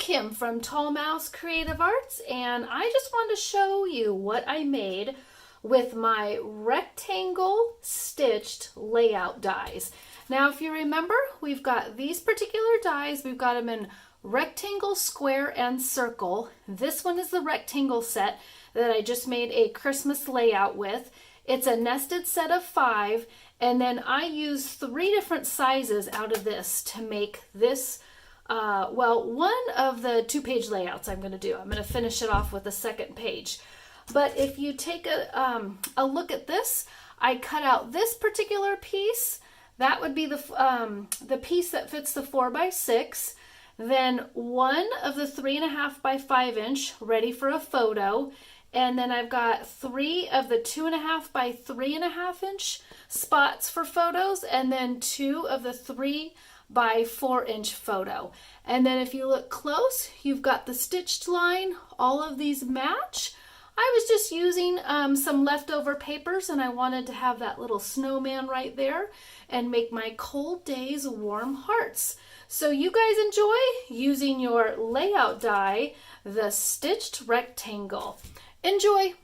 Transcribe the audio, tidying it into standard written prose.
Kim from Tall Mouse Creative Arts, and I just want to show you what I made with my rectangle stitched layout dies. Now, if you remember, we've got these particular dies. We've got them in rectangle, square, and circle. This one is the rectangle set that I just made a Christmas layout with. It's a nested set of 5, and then I use 3 different sizes out of this to make this one of the 2-page layouts I'm going to do. I'm going to finish it off with a second page. But if you take a look at this, I cut out this particular piece. That would be the piece that fits the 4x6. Then one of the 3.5 by 5 inch ready for a photo. And then I've got 3 of the 2.5 by 3.5 inch spots for photos, and then 2 of the 3 by 4 inch photo. And then if you look close, you've got the stitched line. All of these match. I was just using some leftover papers, and I wanted to have that little snowman right there and make my cold days warm hearts. So you guys enjoy using your layout die, the stitched rectangle. Enjoy!